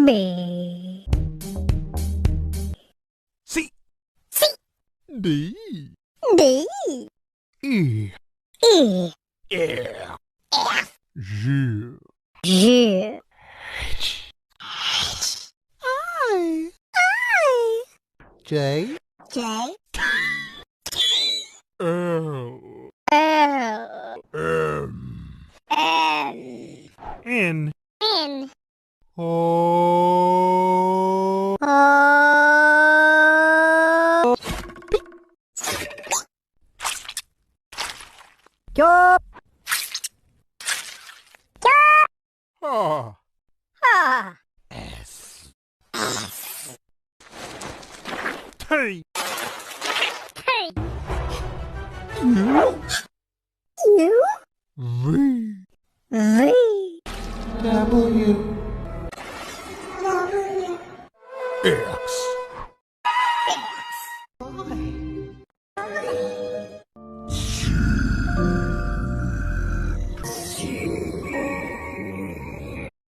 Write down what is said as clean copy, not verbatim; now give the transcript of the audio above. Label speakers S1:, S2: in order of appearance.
S1: B.
S2: C.
S1: C.
S2: D.
S1: D.
S2: E.
S1: E.
S2: F.
S1: F.
S2: G.
S1: G.
S2: H. I.
S1: I.
S2: J.
S1: J.
S2: L.
S1: L.
S2: M.
S1: N.
S2: N.
S1: N.
S2: O.
S1: O.
S3: Chop.
S2: R.
S1: R.
S2: S.
S1: S.
S2: T.
S1: T.
S2: U.
S1: U.
S2: V.
S1: V.
S2: W.
S1: W.
S2: X.